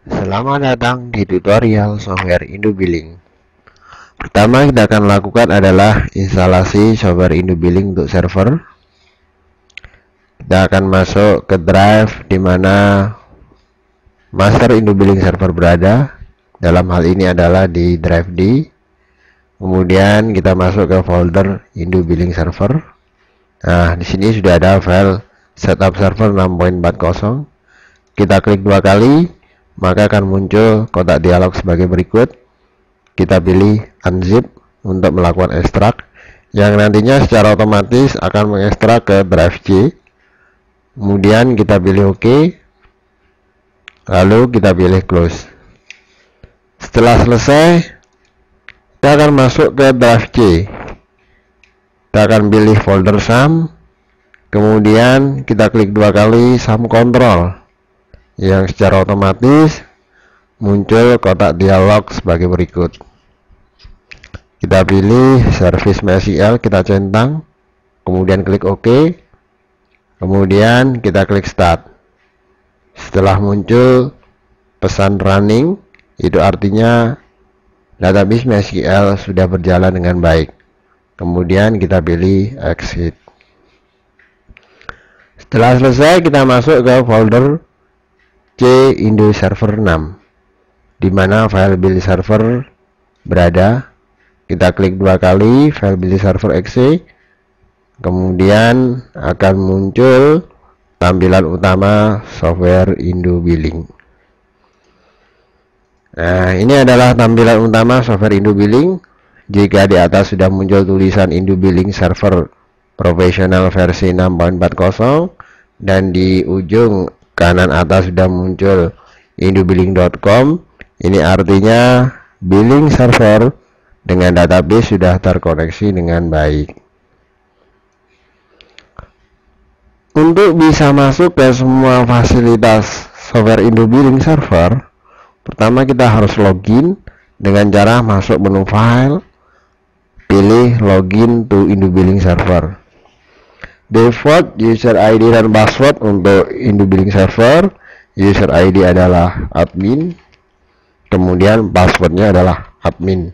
Selamat datang di tutorial software Indubilling. Pertama kita akan lakukan adalah instalasi software Indubilling untuk server. Kita akan masuk ke drive di mana master Indubilling server berada. Dalam hal ini adalah di drive D. Kemudian kita masuk ke folder Indubilling server. Nah, di sini sudah ada file setup server 6.40. Kita klik dua kali, maka akan muncul kotak dialog sebagai berikut. Kita pilih unzip untuk melakukan ekstrak, yang nantinya secara otomatis akan mengekstrak ke drive C. Kemudian kita pilih OK, lalu kita pilih close. Setelah selesai, kita akan masuk ke drive C. Kita akan pilih folder sum, kemudian kita klik dua kali sum control, yang secara otomatis muncul kotak dialog sebagai berikut. Kita pilih service MySQL, kita centang, kemudian klik OK, kemudian kita klik start. Setelah muncul pesan running, itu artinya database MySQL sudah berjalan dengan baik. Kemudian kita pilih exit. Setelah selesai, kita masuk ke folder C Indo server 6, di mana file build server berada. Kita klik dua kali file build server exe, kemudian akan muncul tampilan utama software Indubilling. Nah, ini adalah tampilan utama software Indubilling. Jika di atas sudah muncul tulisan Indubilling server profesional versi 6.40 dan di ujung kanan atas sudah muncul indubilling.com, ini artinya billing server dengan database sudah terkoneksi dengan baik. Untuk bisa masuk ke semua fasilitas software Indubilling server, pertama kita harus login dengan cara masuk menu file, pilih login to Indubilling server. Default user ID dan password untuk Indubilling server. User ID adalah admin, kemudian passwordnya adalah admin,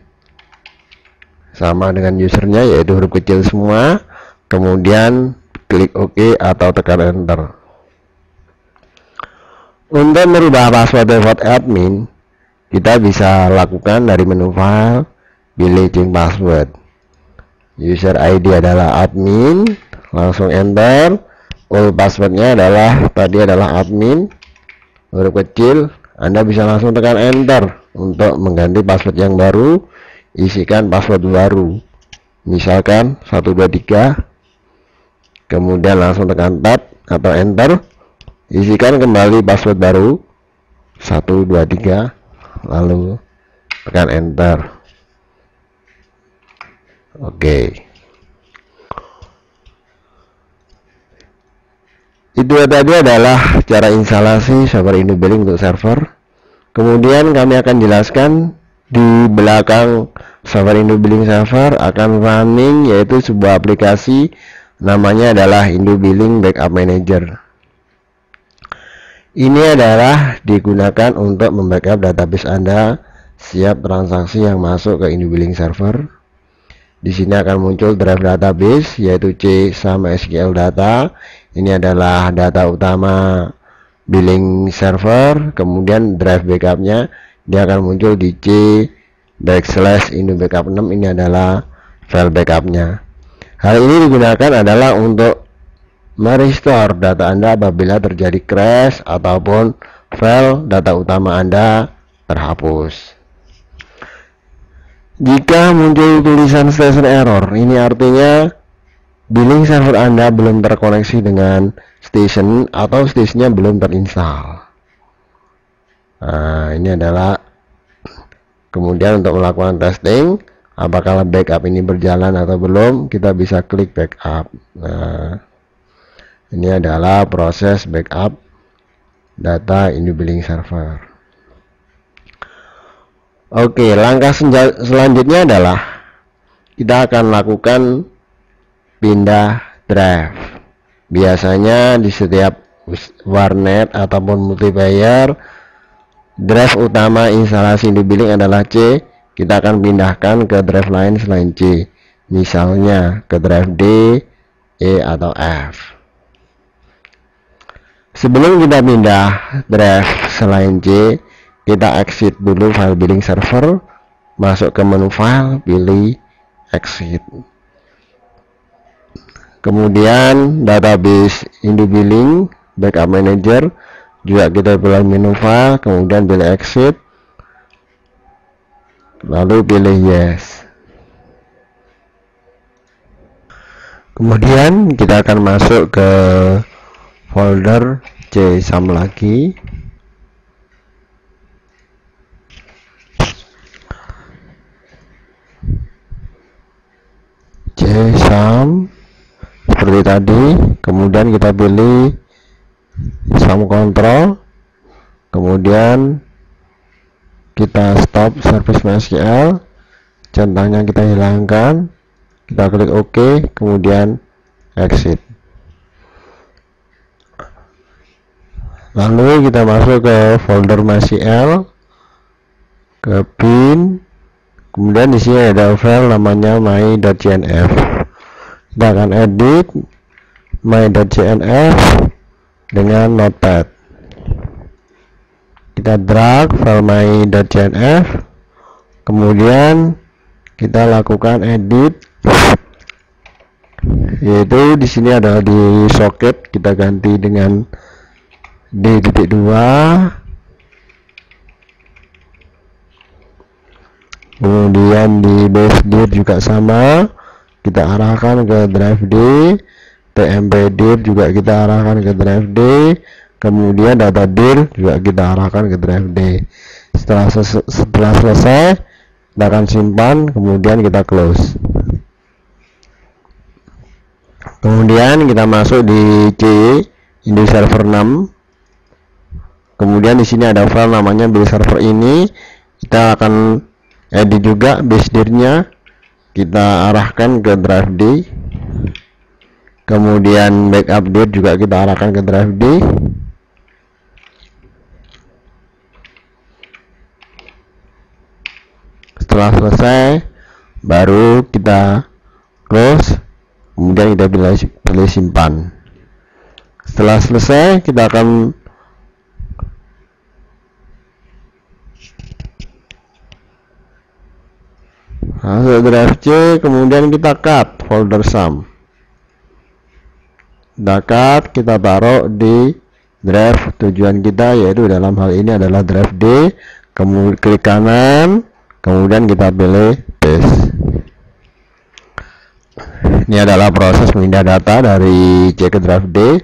sama dengan usernya, yaitu huruf kecil semua. Kemudian klik OK atau tekan enter. Untuk merubah password default admin, kita bisa lakukan dari menu file, pilih change password. User ID adalah admin, langsung enter. Old passwordnya adalah admin, huruf kecil. Anda bisa langsung tekan enter untuk mengganti password yang baru. Isikan password baru, misalkan 123, kemudian langsung tekan tab atau enter. Isikan kembali password baru 123, lalu tekan enter. Oke. Itu tadi adalah cara instalasi software Indubilling untuk server. Kemudian kami akan jelaskan di belakang software Indubilling server akan running, yaitu sebuah aplikasi namanya adalah Indubilling Backup Manager. Ini adalah digunakan untuk membackup database Anda setiap transaksi yang masuk ke Indubilling server. Di sini akan muncul drive database, yaitu C sama SQL data. Ini adalah data utama billing server. Kemudian drive backupnya, dia akan muncul di C/Indobackup 6. Ini adalah file backupnya. Hal ini digunakan adalah untuk merestore data Anda apabila terjadi crash ataupun file data utama Anda terhapus. Jika muncul tulisan station error, ini artinya billing server Anda belum terkoneksi dengan station atau stationnya belum terinstall. Nah, ini adalah kemudian untuk melakukan testing apakah backup ini berjalan atau belum, kita bisa klik backup. Nah, ini adalah proses backup data Indubilling server. Oke, langkah selanjutnya adalah kita akan lakukan pindah drive. Biasanya di setiap warnet ataupun multiplayer drive utama instalasi Indubilink adalah C, kita akan pindahkan ke drive lain selain C, misalnya ke drive D, E, atau F. Sebelum kita pindah drive selain C, kita exit dulu file billing server, masuk ke menu file, pilih exit. Kemudian database Indubilink backup manager juga kita pilih menu file, kemudian pilih exit, lalu pilih yes. Kemudian kita akan masuk ke folder csum lagi. csum seperti tadi, kemudian kita pilih sum control, kemudian kita stop service MySQL, centangnya kita hilangkan, kita klik OK, kemudian exit. Lalu kita masuk ke folder MySQL, ke bin, kemudian di sini ada file namanya my.cnf. Kita akan edit my.cnf dengan notepad. Kita drag file my.cnf, kemudian kita lakukan edit, yaitu di sini adalah di socket, kita ganti dengan D.2. Kemudian di base dir juga sama, kita arahkan ke drive D, tmp dir juga kita arahkan ke drive D, kemudian data dir juga kita arahkan ke drive D. Setelah selesai, kita akan simpan, kemudian kita close. Kemudian kita masuk di C, Indo server 6. Kemudian di sini ada file namanya build server ini, kita akan edit juga base dirnya, kita arahkan ke drive D, kemudian backup dir juga kita arahkan ke drive D. Setelah selesai baru kita close, kemudian kita pilih simpan. Setelah selesai kita akan masuk drive C, kemudian kita cut folder sum. Kita cut, kita taruh di drive tujuan kita, yaitu dalam hal ini adalah drive D. Kemudian klik kanan, kemudian kita pilih paste. Ini adalah proses pindah data dari C ke drive D.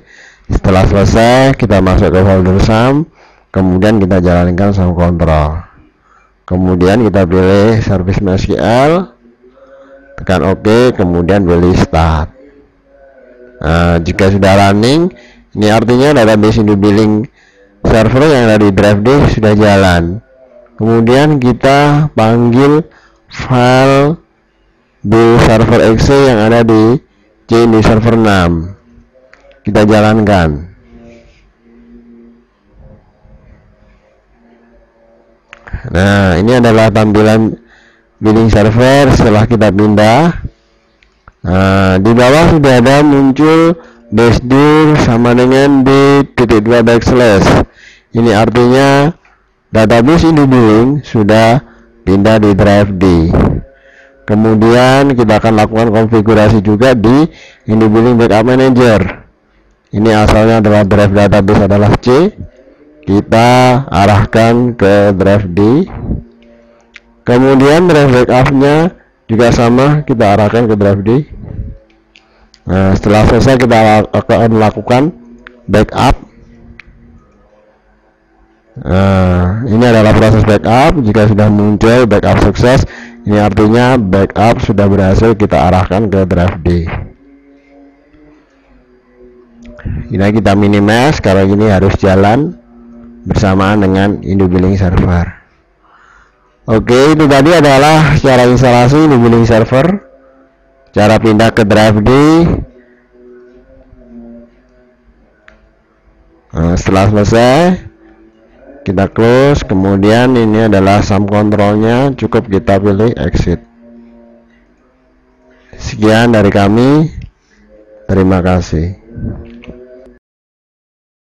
Setelah selesai kita masuk ke folder sum, kemudian kita jalankan sum control. Kemudian kita pilih service MySQL, tekan OK, kemudian pilih start. Nah, jika sudah running, ini artinya database Indubilink server yang ada di drive D sudah jalan. Kemudian kita panggil file build server exe yang ada di C Indo server 6. Kita jalankan. Nah, ini adalah tampilan billing server setelah kita pindah. Nah, di bawah sudah ada muncul base dir sama dengan D.2 backslash. Ini artinya database Indubilink sudah pindah di drive D. Kemudian kita akan lakukan konfigurasi juga di Indubilink Backup Manager. Ini asalnya adalah drive database adalah C. Kita arahkan ke drive D, kemudian drive backupnya juga sama, kita arahkan ke drive D. Nah, setelah selesai kita akan lakukan backup. Nah, ini adalah proses backup. Jika sudah muncul backup sukses, ini artinya backup sudah berhasil kita arahkan ke drive D. Ini kita minimize karena ini harus jalan bersamaan dengan Indubilink server. Oke, itu tadi adalah cara instalasi Indubilink server, cara pindah ke drive D. Nah, setelah selesai kita close. Kemudian ini adalah sum kontrolnya, cukup kita pilih exit. Sekian dari kami, terima kasih.